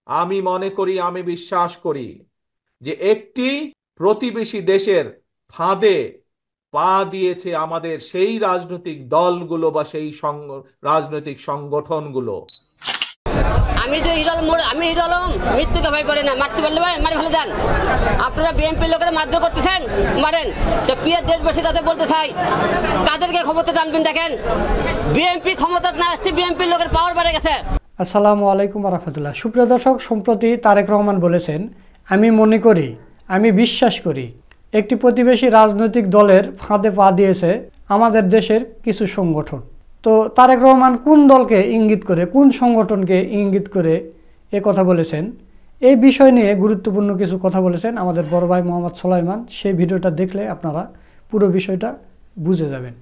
আমি মনে করি, আমি বিশ্বাস করি যে একটি প্রতিবেশী দেশের ফাঁদে পা দিয়েছে আমাদের সেই রাজনৈতিক দলগুলো বা সেই রাজনৈতিক সংগঠনগুলো। আমি তো আমি হিরো আলম মৃত্যুকে ভয় করি না, মারতে পারলে ভাই মারি ফেলে দেন। আপনারা বিএনপি লোকেরা মারধর করতেছেন, মারেন। তো প্রিয় দেশবাসী তাদের বলতে চাই, কাদেরকে ক্ষমতা টানবেন দেখেন। বিএনপি ক্ষমতা না আসতে বিএনপি লোকের পাওয়ার বেড়ে গেছে। আসসালামু আলাইকুম রাহমাতুল্লাহ। সুপ্রিয় দর্শক, সম্প্রতি তারেক রহমান বলেছেন, আমি মনে করি, আমি বিশ্বাস করি একটি প্রতিবেশী রাজনৈতিক দলের ফাঁদে পা দিয়েছে আমাদের দেশের কিছু সংগঠন। তো তারেক রহমান কোন দলকে ইঙ্গিত করে, কোন সংগঠনকে ইঙ্গিত করে এ কথা বলেছেন, এই বিষয় নিয়ে গুরুত্বপূর্ণ কিছু কথা বলেছেন আমাদের বড় ভাই মোহাম্মদ সোলাইমান। সেই ভিডিওটা দেখলে আপনারা পুরো বিষয়টা বুঝে যাবেন।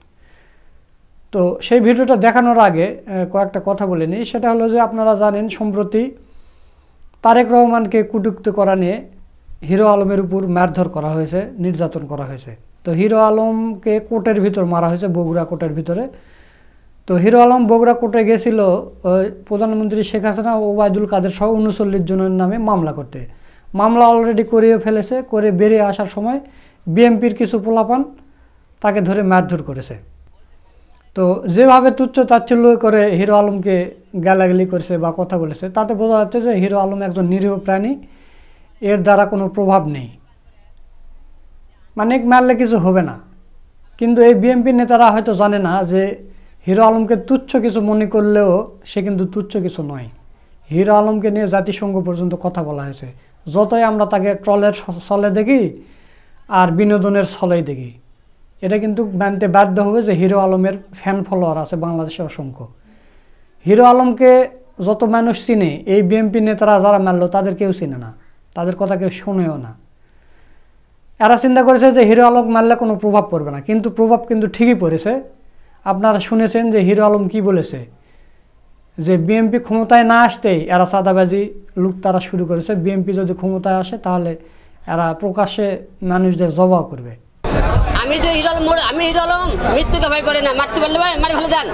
তো সেই ভিডিওটা দেখানোর আগে কয়েকটা কথা বলে নিই। সেটা হলো যে, আপনারা জানেন সম্প্রতি তারেক রহমানকে কটূক্তি করা নিয়ে হিরো আলমের উপর মারধর করা হয়েছে, নির্যাতন করা হয়েছে। তো হিরো আলমকে কোর্টের ভিতর মারা হয়েছে, বগুড়া কোর্টের ভিতরে। তো হিরো আলম বগুড়া কোর্টে গেছিল প্রধানমন্ত্রী শেখ হাসিনা ওবায়দুল কাদের সহ 39 জনের নামে মামলা করতে। মামলা অলরেডি করিয়ে ফেলেছে। করে বেরিয়ে আসার সময় বিএনপির কিছু পোলাপান তাকে ধরে মারধর করেছে। তো যেভাবে তুচ্ছ তাচ্ছিল্য করে হিরো আলমকে গালাগালি করেছে বা কথা বলেছে, তাতে বোঝা যাচ্ছে যে হিরো আলম একজন নিরীহ প্রাণী, এর দ্বারা কোনো প্রভাব নেই, মানে মারলে কিছু হবে না। কিন্তু এই বিএনপি নেতারা হয়তো জানে না যে হিরো আলমকে তুচ্ছ কিছু মনে করলেও সে কিন্তু তুচ্ছ কিছু নয়। হিরো আলমকে নিয়ে জাতিসংঘ পর্যন্ত কথা বলা হয়েছে। যতই আমরা তাকে ট্রলের ছলে দেখি আর বিনোদনের ছলেই দেখি, এটা কিন্তু মানতে বাধ্য হবে যে হিরো আলমের ফ্যান ফলোয়ার আছে বাংলাদেশে অসংখ্য। হিরো আলমকে যত মানুষ চিনে, এই বিএনপি নেতারা যারা মারলো তাদের কেউ চিনে না, তাদের কথা কেউ শোনেও না। এরা চিন্তা করেছে যে হিরো আলম মারলে কোনো প্রভাব পড়বে না, কিন্তু প্রভাব কিন্তু ঠিকই পড়েছে। আপনারা শুনেছেন যে হিরো আলম কি বলেছে, যে বিএনপি ক্ষমতায় না আসতেই এরা চাঁদাবাজি লুটতারা শুরু করেছে। বিএনপি যদি ক্ষমতায় আসে তাহলে এরা প্রকাশ্যে মানুষদের জবাব করবে। আমি হিরো আলম মৃত্যুকে ভয় করি না, মারতে পারলে ভাই মারি ফেলে দেন।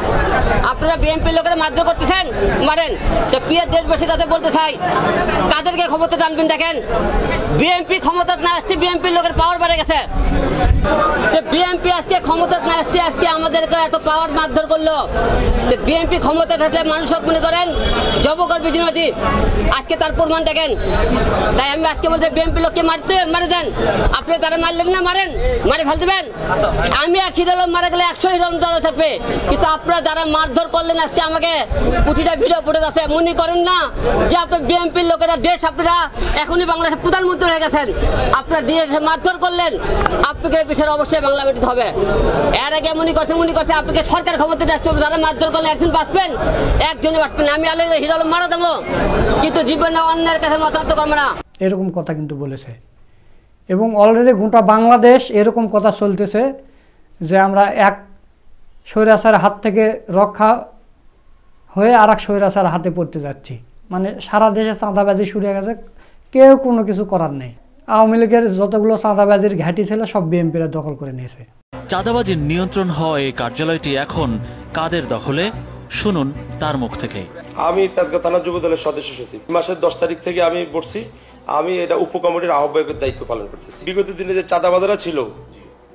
আপনারা বিএনপি লোকেরা মারধর করতেছেন, মারেন। তো প্রিয় দেশবাসী তাদের বলতে চাই, কাদেরকে ক্ষমতা টানবেন দেখেন। বিএনপি ক্ষমতা না আসতে বিএনপি লোকের পাওয়ার বেড়ে গেছে। তো বিএনপি আজকে ক্ষমতা না আসতে আজকে আমাদেরকে এত পাওয়ার মারধর করলো। তো বিএনপি ক্ষমতা থাকলে মানুষ মনে করেন জবকর্মী দিনটি, আজকে তার প্রমাণ দেখেন। তাই আমি আজকে বলতে বিএনপি লোককে মারে দেন। আপনি তারা মারলেন না, মারেন, মারি ফেল দেবেন। আমি এক হিরো আলম মারা গেলে 100 হিরো আলম দলে থাকবে। কিন্তু আপনারা যারা মারধর করলেন আজকে আমাকে প্রতিটা ভিডিও ফুটে যাচ্ছে, মনে করেন না যে আপনার বিএনপির লোকেরা দেশ, আপনারা এখনই বাংলাদেশের প্রধানমন্ত্রী হয়ে গেছেন, আপনারা দেশে মারধর করলেন, আপনাকে পিছনে অবশ্যই বাংলা বেটিতে হবে। এর আগে মনে করছে আপনাকে সরকার ক্ষমতা আসতে হবে। যারা মারধর করলে একজন বাঁচবেন, একজনই বাঁচবেন। আমি আলো হিরো আলম মারা দেবো, কিন্তু জীবনে অন্যের কাছে মতামত করবো না, এরকম কথা কিন্তু বলেছে। এবং অলরেডি গোটা বাংলাদেশ এরকম কথা চলতেছে যে আমরা এক স্বৈরাচারের হাত থেকে রক্ষা হয়ে আর এক স্বৈরাচারের হাতে পড়তে যাচ্ছি। মানে সারা দেশে চাঁদাবাজি শুরু হয়ে গেছে, কেউ কোনো কিছু করার নেই। আওয়ামী লীগের যতগুলো চাঁদাবাজির ঘাঁটি ছিল সব বিএনপিরা দখল করে নিয়েছে। চাঁদাবাজির নিয়ন্ত্রণ হওয়া এই কার্যালয়টি এখন কাদের দখলে, শুনুন তার মুখ থেকে। আমি তেজগাঁও থানা যুব দলের সদস্য সচিব। মাসের 10 তারিখ থেকে আমি বসছি, আমি এটা উপকমিটির আহ্বায়কের দায়িত্ব পালন করতেছি। বিগত দিনে যে চাঁদাবাজারা ছিল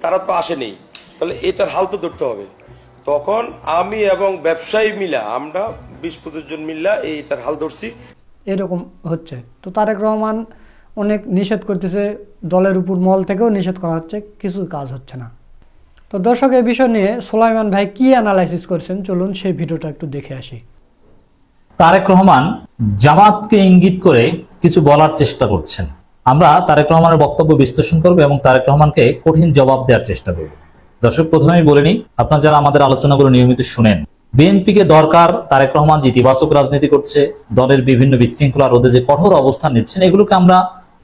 তারা তো আসেনি, তাহলে এটার হাল তো ধরতে হবে। তখন আমি এবং ব্যবসায়ী মিলা, আমরা 20-25 জন মিল্লা এইটার হাল ধরছি। এরকম হচ্ছে। তো তারেক রহমান অনেক নিষেধ করতেছে, দলের উপর মহল থেকেও নিষেধ করা হচ্ছে, কিছু কাজ হচ্ছে না। তো দর্শক, এই বিষয় নিয়ে সোলাইমান ভাই কি অ্যানালাইসিস করছেন, চলুন সেই ভিডিওটা একটু দেখে আসি। তারেক রহমান জামাতকে ইঙ্গিত করে কিছু বলার চেষ্টা করছেন। আমরা তারেক রহমানের বক্তব্য বিশ্লেষণ করব এবং তারেক রহমানকে কঠিন জবাব দেওয়ার চেষ্টা করব। দর্শক, প্রথমেই বলে নিই, আপনারা যারা আমাদের আলোচনাগুলো নিয়মিত শুনেন, বিএনপিকে দরকার, তারেক রহমান ইতিবাচক রাজনীতি করছে, দলের বিভিন্ন বিশৃঙ্খলা রোধে যে কঠোর অবস্থান নিচ্ছেন, এগুলোকে আমরা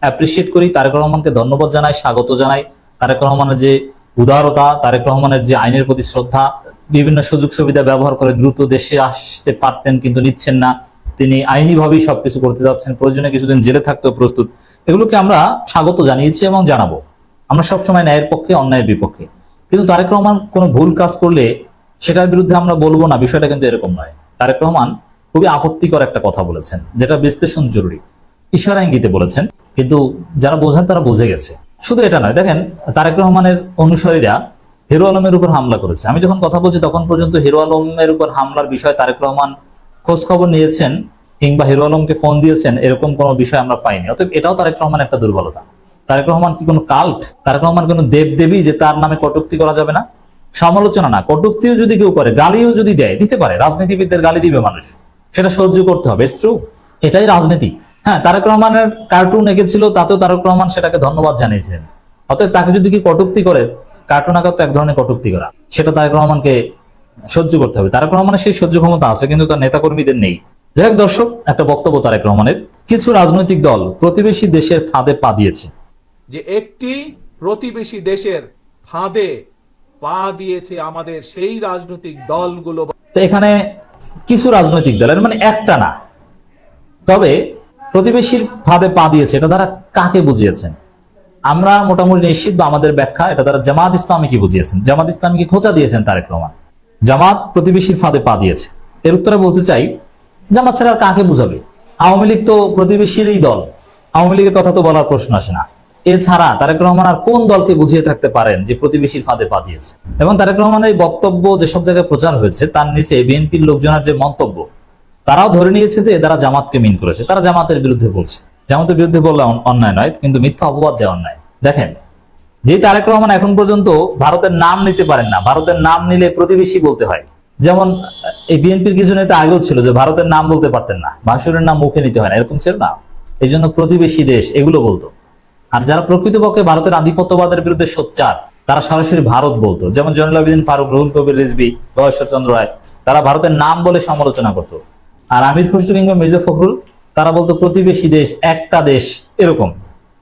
অ্যাপ্রিসিয়েট করি। তারেক রহমানকে ধন্যবাদ জানাই, স্বাগত জানাই। তারেক রহমানের যে উদারতা, তারেক রহমানের যে আইনের প্রতি শ্রদ্ধা, বিভিন্ন সুযোগ সুবিধা ব্যবহার করে দ্রুত দেশে আসতে পারতেন কিন্তু নিচ্ছেন না, তিনি আইনিভাবেই সবকিছু করতে যাচ্ছেন, প্রয়োজনে কিছুদিন জেলে থাকতেও প্রস্তুত, এগুলোকে আমরা স্বাগত জানিয়েছি এবং জানাবো। আমরা সবসময় ন্যায়ের পক্ষে, অন্যায়ের বিপক্ষে। কিন্তু তারেক রহমান কোনো ভুল কাজ করলে সেটার বিরুদ্ধে আমরা বলবো না, বিষয়টা কিন্তু এরকম নয়। তারেক রহমান খুবই আপত্তিকর একটা কথা বলেছেন, যেটা বিশ্লেষণ জরুরি। ইশারা ইঙ্গিতে বলেছেন, কিন্তু যারা বোঝেন তারা বুঝে গেছে। শুধু এটা নয়, দেখেন তারেক রহমানের অনুসারীরা হিরো আলমের উপর হামলা করেছে। আমি যখন কথা বলছি তখন পর্যন্ত হিরো আলমের উপর হামলার বিষয়ে তারেক রহমান খোঁজ খবর নিয়েছেন কিংবা হিরো আলমকে ফোন দিয়েছেন এরকম কোনো বিষয় আমরা পাইনি। অতএব এটাও তারেক রহমান একটা দুর্বলতা। তারেক রহমান কি কোনো কাল্ট? তারেক রহমান কোনো দেবদেবী যে তার নামে কটূক্তি করা যাবে না? সমালোচনা না, কটূক্তিও যদি কেউ করে, গালিও যদি দেয়, দিতে পারে, রাজনীতিবিদদের গালি দিবে মানুষ, সেটা সহ্য করতে হবে। ইটস ট্রু, এটাই রাজনীতি। হ্যাঁ, তারেক রহমানের কার্টুন এঁকেছিল, তাতেও তারেক রহমান সেটাকে ধন্যবাদ জানিয়েছিলেন। অতএব তাকে যদি কি কটূক্তি করে, কার্টুন আঁকা তো এক ধরনের কটূক্তি করা, সেটা তারেক রহমানকে সহ্য করতে হবে। তারেক রহমানের সেই সহ্য ক্ষমতা আছে, কিন্তু তার নেতাকর্মীদের নেই। যাই হোক দর্শক, একটা বক্তব্য তারেক রহমানের, কিছু রাজনৈতিক দল প্রতিবেশী দেশের ফাঁদে পা দিয়েছে। যে একটি প্রতিবেশী দেশের ফাঁদে পা দিয়েছে আমাদের সেই রাজনৈতিক দলগুলো। তো এখানে কিছু রাজনৈতিক দলের, মানে একটা না, তবে প্রতিবেশীর ফাঁদে পা দিয়েছে, এটা দ্বারা কাকে বুঝিয়েছেন? আমরা মোটামুটি নিশ্চিত বা আমাদের ব্যাখ্যা, এটা দ্বারা জামাত ইসলামীকে বুঝিয়েছেন। জামাত ইসলামীকে খোঁচা দিয়েছেন তারেক রহমান। জামাত প্রতিবেশীর ফাঁদে পা দিয়েছে। এর উত্তরে বলতে চাই, জামাত ছাড়া আর কাকে বুঝাবে? আওয়ামী লীগ তো প্রতিবেশীরই দল, আওয়ামী লীগের কথা তো বলার প্রশ্ন আসে না। এছাড়া তারেক রহমান আর কোন দলকে বুঝিয়ে থাকতে পারেন যে প্রতিবেশীর ফাঁদে পা দিয়েছে? এবং তারেক রহমানের এই বক্তব্য যেসব জায়গায় প্রচার হয়েছে তার নিচে বিএনপির লোকজনের যে মন্তব্য, তারাও ধরে নিয়েছে যে এরা জামাতকে মিন করেছে, তারা জামাতের বিরুদ্ধে বলছে। জামাতের বিরুদ্ধে বললে অন্যায় নয়, কিন্তু মিথ্যা অপবাদ দেওয়া অন্যায়। দেখেন, যে তারেক রহমান এখন পর্যন্ত ভারতের নাম নিতে পারেন না, ভারতের নাম নিলে প্রতিবেশী বলতে হয়। যেমন এই বিএনপির কিছু নেতা আগেও ছিল যে ভারতের নাম বলতে পারতেন না, ভাসুরের নাম মুখে নিতে হয় না, এরকম ছিল না, এই জন্য প্রতিবেশী দেশ এগুলো বলতো। আর যারা প্রকৃতপক্ষে ভারতের আধিপত্যবাদের বিরুদ্ধে সোচ্চার, তারা সরাসরি ভারত বলতো। যেমন জয়নুল আবেদিন ফারুক, রুহুল কবির রিজভী, গয়েশ্বর চন্দ্র রায়, তারা ভারতের নাম বলে সমালোচনা করতো। আর আমির খুসরো কিংবা মির্জা ফখরুল, তারা বলতো প্রতিবেশী দেশ, একটা দেশ, এরকম।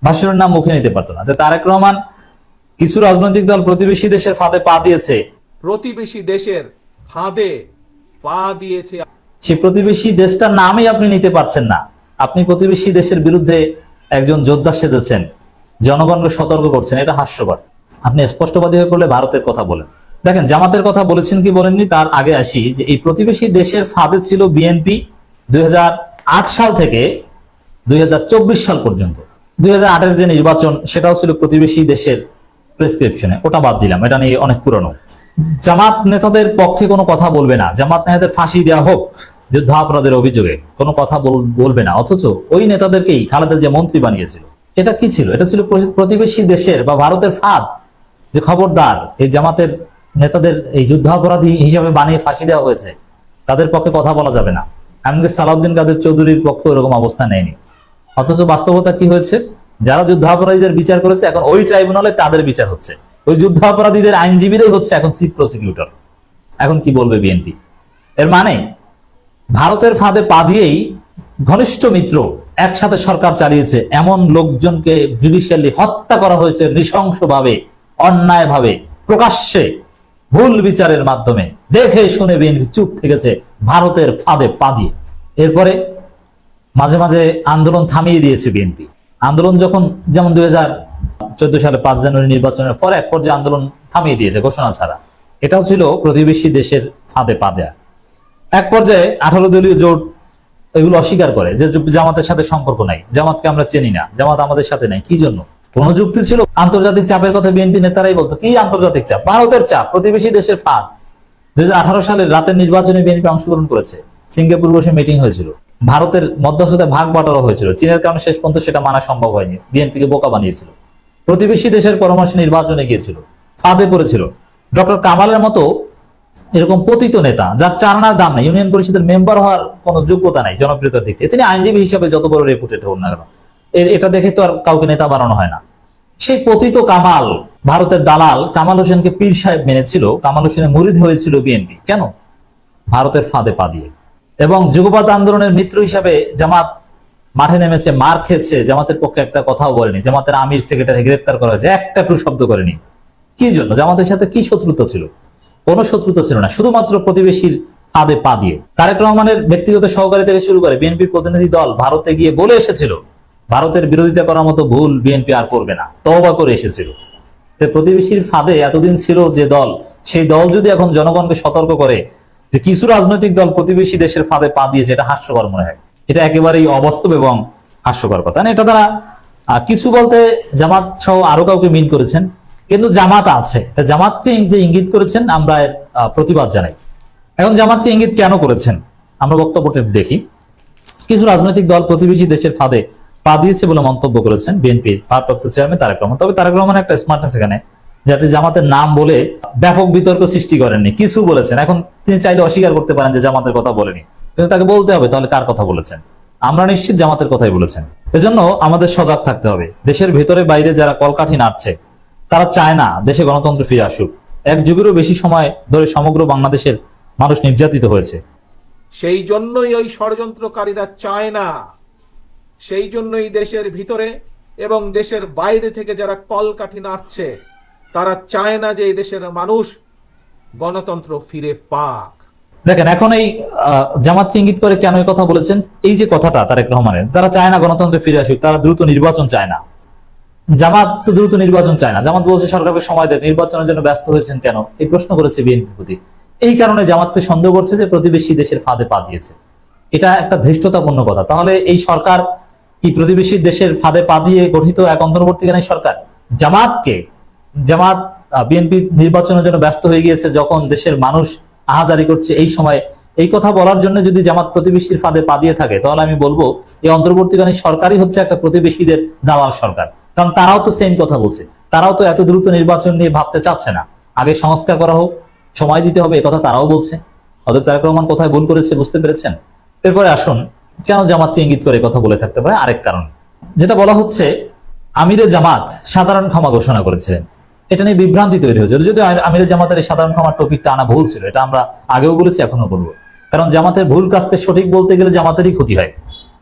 ভাসুরের নাম মুখে নিতে পারতো না। তারেক রহমান, কিছু রাজনৈতিক দল প্রতিবেশী দেশের ফাঁদে পা দিয়েছে, প্রতিবেশী দেশের ফাঁদে পা দিয়েছে। সেই প্রতিবেশী দেশটার নামই আপনি নিতে পারছেন না। আপনি প্রতিবেশী দেশের বিরুদ্ধে একজন যোদ্ধা সেজেছেন, জনগণকে সতর্ক করছেন, এটা হাস্যকর। আপনি স্পষ্টবাদী হয়ে পড়লে ভারতের কথা বলেন। দেখেন, জামাতের কথা বলেছেন কি বলেননি তার আগে আসি, যে এই প্রতিবেশী দেশের ফাঁদে ছিল বিএনপি 2008 সাল থেকে 2024 সাল পর্যন্ত। 2008-এর যে নির্বাচন, সেটাও ছিল প্রতিবেশী দেশের প্রেসক্রিপশনে, ওটা বাদ দিলাম, এটা নিয়ে অনেক পুরনো। জামাত নেতাদের পক্ষে কোনো কথা বলবে না, জামাত নেতাদের ফাঁসি দেওয়া হোক যুদ্ধাপরাধের অভিযোগে, কোনো কথা বলবে না। অথচ ওই নেতাদেরকেই খালেদা জিয়া মন্ত্রী বানিয়েছিল। এটা কি ছিল? এটা ছিল প্রতিবেশী দেশের বা ভারতের ফাঁদ, যে খবরদার এই জামাতের নেতাদের এই যুদ্ধাপরাধী হিসাবে বানিয়ে ফাঁসি দেওয়া হয়েছে, তাদের পক্ষে কথা বলা যাবে না। এমনকি সালাউদ্দিন কাদের চৌধুরীর পক্ষে এরকম অবস্থা নেয়নি। অথচ বাস্তবতা কি হয়েছে? যারা যুদ্ধাপরাধীদের বিচার করেছে, এখন ওই ট্রাইব্যুনালে তাদের বিচার হচ্ছে। ওই যুদ্ধাপরাধীদের আইনজীবীরাই হচ্ছে এখন চিফ প্রসিকিউটর। এখন কি বলবে বিএনপি? এর মানে ভারতের ফাঁদে পা দিয়েই ঘনিষ্ঠ মিত্র একসাথে সরকার চালিয়েছে এমন লোকজনকে জুডিশিয়ালি হত্যা করা হয়েছে নৃশংসভাবে, অন্যায়ভাবে, প্রকাশ্যে, ভুল বিচারের মাধ্যমে। দেখে শুনে বিএনপি চুপ থেকেছে ভারতের ফাঁদে পা দিয়ে। এরপরে মাঝে মাঝে আন্দোলন থামিয়ে দিয়েছে বিএনপি। আন্দোলন যখন, যেমন 2014 সালে 5 জানুয়ারি নির্বাচনের পর এক পর্যায়ে আন্দোলন থামিয়ে দিয়েছে ঘোষণা ছাড়া। এটাও ছিল প্রতিবেশী দেশের ফাঁদে পা দেয়া। এক পর্যায়ে 18 দলীয় জোট এগুলো অস্বীকার করে যে জামাতের সাথে সম্পর্ক নাই, জামাতকে আমরা চিনি না, জামাত আমাদের সাথে নাই। কি জন্য? কোন যুক্তি ছিল? আন্তর্জাতিক চাপের কথা বিএনপি নেতারাই বলতো। কি আন্তর্জাতিক চাপ? ভারতের চাপ, প্রতিবেশী দেশের ফাঁদ। 2018 সালের রাতের নির্বাচনে বিএনপি অংশগ্রহণ করেছে, সিঙ্গাপুর বসে মিটিং হয়েছিল, ভারতের মধ্যস্থতায় ভাগ বাটোয়ারা হয়েছিল, চীনের কারণে শেষ পর্যন্ত সেটা মানা সম্ভব হয়নি, বিএনপিকে বোকা বানিয়েছিল। প্রতিবেশী দেশের পরামর্শে নির্বাচনে গিয়েছিল, ফাঁদে পড়েছিল। ডক্টর কামালের মতো এরকম পতিত নেতা, যার চারণার দাম নাই, ইউনিয়ন পরিষদের মেম্বার হওয়ার কোনো যোগ্যতা নাই জনপ্রিয়তার দিক থেকে, তিনি আইনজীবী হিসাবে যত বড় রেপুটেড হন না কেন, এটা দেখে তো আর কাউকে নেতা বানানো হয় না। সেই পতিত কামাল, ভারতের দালাল কামাল হোসেনকে পীর সাহেব মেনেছিল, কামাল হোসেনের মুরিদ হয়েছিল বিএনপি। কেন? ভারতের ফাঁদে পা দিয়ে। এবং যুগপৎ আন্দোলনের মিত্র হিসাবে জামাত মাঠে নেমেছে, মার খেয়েছে, জামাতের পক্ষে একটা কথাও বলেনি। জামাতের আমির সেক্রেটারি গ্রেপ্তার করা হয়েছে, একটা টু শব্দ করেনি। কি জন্য? জামাতের সাথে কি শত্রুতা ছিল? কোনো শত্রুতা ছিল না, শুধুমাত্র প্রতিবেশীর ফাঁদে পা দিয়ে। তারেক রহমানের ব্যক্তিগত সহকারী থেকে শুরু করে বিএনপির প্রতিনিধি দল ভারতে গিয়ে বলে এসেছিল ভারতের বিরোধিতা করার মতো ভুল বিএনপি আর করবে না, তওবা করে এসেছিল। প্রতিবেশীর ফাঁদে এতদিন ছিল যে দল, সেই দল যদি এখন জনগণকে সতর্ক করে যে কিছু রাজনৈতিক দল প্রতিবেশী দেশের ফাঁদে পা দিয়েছে, এটা হাস্যকর মনে হয়। এটা একেবারেই অবাস্তব এবং হাস্যকর কথা। এটা তারা কিছু বলতে জামাত সহ আরো কাউকে মিন করেছেন, কিন্তু জামাত আছে, জামাতকে যে ইঙ্গিত করেছেন আমরা এর প্রতিবাদ জানাই। এখন জামাতকে ইঙ্গিত কেন করেছেন আমরা বক্তব্যটা দেখি। কিছু রাজনৈতিক দল প্রতিবেশী দেশের ফাঁদে পা দিয়েছে বলে মন্তব্য করেছেন বিএনপির ভারপ্রাপ্ত চেয়ারম্যান তারেক রহমান। তবে তারেক রহমান একটা স্মার্টনেস এখানে, যাতে জামাতের নাম বলে ব্যাপক বিতর্ক সৃষ্টি করেননি, কিছু বলেছেন। এখন তিনি চাইলে অস্বীকার করতে পারেন যে জামাতের কথা বলেনি, কিন্তু তাকে বলতে হবে তাহলে কার কথা বলেছেন। আমরা নিশ্চিত জামাতের কথাই বলেছেন। এজন্য আমাদের সজাগ থাকতে হবে। দেশের ভেতরে বাইরে যারা কলকাঠি নাড়ছে তারা চায় না দেশে গণতন্ত্র ফিরে আসুক। এক যুগেরও বেশি সময় ধরে সমগ্র বাংলাদেশের মানুষ নির্যাতিত হয়েছে। সেই জন্যই ওই ষড়যন্ত্রকারীরা চায় না, সেই জন্যই দেশের ভিতরে এবং দেশের বাইরে থেকে যারা কলকাঠি নাড়ছে তারা চায় না যে এই দেশের মানুষ গণতন্ত্র ফিরে পাক। দেখেন এখন এই জামাতকে ইঙ্গিত করে কেন এই কথা বলেছেন, এই যে কথাটা তারেক রহমানের, তারা চায় না গণতন্ত্র ফিরে আসুক, তারা দ্রুত নির্বাচন চায় না। জামাত তো দ্রুত নির্বাচন চায় না, জামাত বলছে সরকারকে সময় দেয়, নির্বাচনের জন্য ব্যস্ত হয়েছেন কেন এই প্রশ্ন করেছে বিএনপি প্রতি। এই কারণে জামাতকে সন্দেহ করছে যে প্রতিবেশী দেশের ফাঁদে পা দিয়েছে। এটা একটা ধৃষ্টতাপূর্ণ কথা। তাহলে এই সরকার কি প্রতিবেশী দেশের ফাঁদে পা দিয়ে গঠিত এক অন্তর্বর্তীকালীন সরকার? জামাত বিএনপি নির্বাচনের জন্য ব্যস্ত হয়ে গিয়েছে যখন দেশের মানুষ আহাজারি করছে, এই সময় এই কথা বলার জন্য যদি জামাত প্রতিবেশীর ফাঁদে পা দিয়ে থাকে, তাহলে আমি বলবো এই অন্তর্বর্তীকালীন সরকারই হচ্ছে একটা প্রতিবেশীদের দালাল সরকার। কারণ তারাও তো সেম কথা বলছে, তারাও তো এত দ্রুত নির্বাচন নিয়ে ভাবতে চাচ্ছে না, আগে সংস্কার করা হোক, সময় দিতে হবে, কথা তারাও বলছে। অতএব তারেক রহমান কোথায় ভুল করেছে বুঝতে পেরেছেন। এরপরে আসুন কেন জামাতকে ইঙ্গিত করে কথা বলে থাকতে পারে আরেক কারণ, যেটা বলা হচ্ছে আমিরে জামাত সাধারণ ক্ষমা ঘোষণা করেছিলেন। এটা নিয়ে বিভ্রান্তি তৈরি হয়েছে। যদিও আমিরে জামাতের এই সাধারণ ক্ষমার টপিকটা আনা ভুল ছিল, এটা আমরা আগেও বলেছি এখনো বলবো। কারণ জামাতের ভুল কাজকে সঠিক বলতে গেলে জামাতেরই ক্ষতি হয়।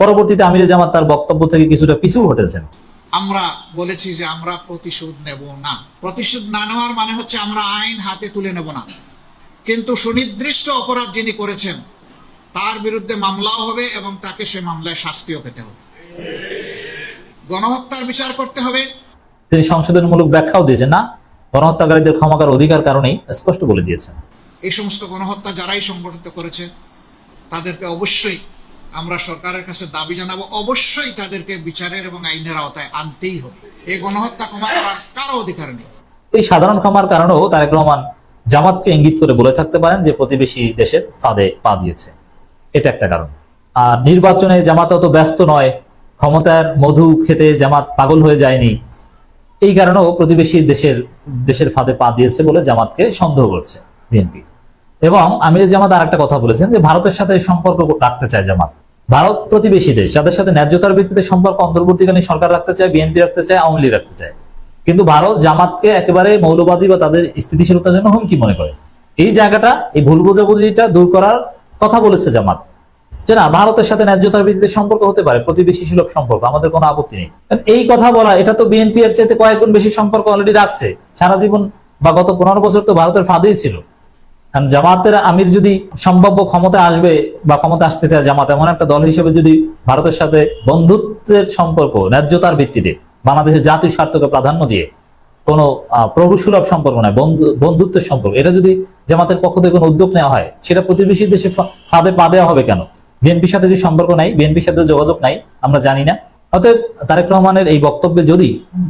পরবর্তীতে আমিরে জামাত তার বক্তব্য থেকে কিছুটা পিছু হটেছেন। আমরা বলেছি যে আমরা প্রতিশোধ নেব না। প্রতিশোধ না নেওয়ার মানে হচ্ছে আমরা আইন হাতে তুলে নেব না, কিন্তু সুনির্দিষ্ট অপরাধ যিনি করেছেন তার বিরুদ্ধে মামলাও হবে এবং তাকে সে মামলায় শাস্তিও পেতে হবে, গণহত্যার বিচার করতে হবে। তিনি সংশোধনমূলক ব্যাখ্যাও দিয়েছেন, না গণহত্যাকারীদের ক্ষমার অধিকার কারণেই স্পষ্ট বলে দিয়েছেন। এই সমস্ত গণহত্যা যারাই সংগঠিত করেছে তাদেরকে অবশ্যই আমরা সরকারের কাছে দাবি জানাবো, অবশ্যই তাদেরকে বিচারের এবং আইনের আওতায় আনতেই হবে। এই গণহত্যা ক্ষমা করার কারো অধিকার নেই। এই সাধারণ ক্ষমার কারণেও তারেক রহমান জামাতকে ইঙ্গিত করে বলে থাকতে পারেন যে প্রতিবেশী দেশের ফাঁদে পা দিয়েছে, এটা একটা কারণ। আর নির্বাচনে জামাত অত ব্যস্ত নয়, ক্ষমতার মধু খেতে জামাত পাগল হয়ে যায়নি, এই কারণেও প্রতিবেশী দেশের ফাঁদে পা দিয়েছে বলে জামাতকে সন্দেহ করছে বিএনপি। এবং আমির জামাত আর একটা কথা বলেছেন যে ভারতের সাথে সম্পর্ক রাখতে চায় জামাত। ভারত প্রতিবেশী দেশ, যাদের সাথে ন্যায্যতার ভিত্তিতে সম্পর্ক অন্তর্বর্তীকালীন সরকার রাখতে চায়, বিএনপি রাখতে চায়, আওয়ামী লীগ রাখতে চায়। কিন্তু ভারত জামাতকে একেবারে মৌলবাদী বা তাদের স্থিতিশীলতার জন্য হুমকি মনে করে। এই জায়গাটা, এই ভুল বোঝাবুঝিটা দূর করার কথা বলেছে জামাত, যে না ভারতের সাথে ন্যায্যতার ভিত্তিতে সম্পর্ক হতে পারে, প্রতিবেশী সুলভ সম্পর্ক, আমাদের কোনো আপত্তি নেই। এই কথা বলা, এটা তো বিএনপি এর চাইতে কয়েক গুণ বেশি সম্পর্ক অলরেডি রাখছে। সারা জীবন বা গত 15 বছর তো ভারতের ফাঁদেই ছিল। জামাতের আমির যদি সম্ভাব্য ক্ষমতায় আসবে বা ক্ষমতা আসতে চায় জামাত, এমন একটা দল হিসেবে যদি ভারতের সাথে বন্ধুত্বের সম্পর্ক, ন্যায্যতার ভিত্তিতে বাংলাদেশের জাতীয় স্বার্থকে প্রাধান্য দিয়ে কোনো প্রভু সুলভ সম্পর্ক নয়, বন্ধুত্বের সম্পর্ক, এটা যদি জামাতের পক্ষ থেকে কোনো উদ্যোগ নেওয়া হয়, সেটা প্রতিবেশী দেশে ফাঁদে পা দেওয়া হবে কেন? বিএনপির সাথে কি সম্পর্ক নাই? বিএনপির সাথে যোগাযোগ নাই? আমরা জানি না। অতএব তারেক রহমানের এই বক্তব্যে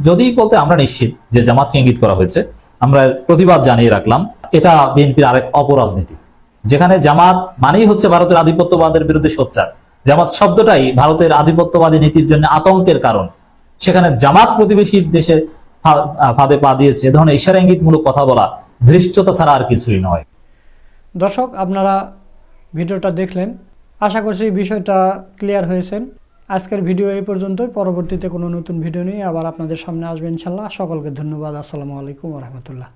যদি বলতে আমরা নিশ্চিত যে জামাতকে ইঙ্গিত করা হয়েছে, আমরা প্রতিবাদ জানিয়ে রাখলাম। এটা বিএনপির আরেক অপরাজনীতি, যেখানে জামাত মানেই হচ্ছে ভারতের আধিপত্যবাদের বিরুদ্ধে সোচ্চার। জামাত শব্দটাই ভারতের আধিপত্যবাদী নীতির জন্য আতঙ্কের কারণ। সেখানে জামাত প্রতিবেশী দেশের ফাঁদে পা দিয়েছে, এ ধরনের ইশারা ইঙ্গিতমূলক কথা বলা ধৃষ্টতা ছাড়া আর কিছুই নয়। দর্শক, আপনারা ভিডিওটা দেখলেন, আশা করছি বিষয়টা ক্লিয়ার হয়েছেন। আজকের ভিডিও এই পর্যন্তই। পরবর্তীতে কোনো নতুন ভিডিও নিয়ে আবার আপনাদের সামনে আসবে ইনশাল্লাহ। সকলকে ধন্যবাদ। আসসালামু আলাইকুম ওয়া রাহমাতুল্লাহ।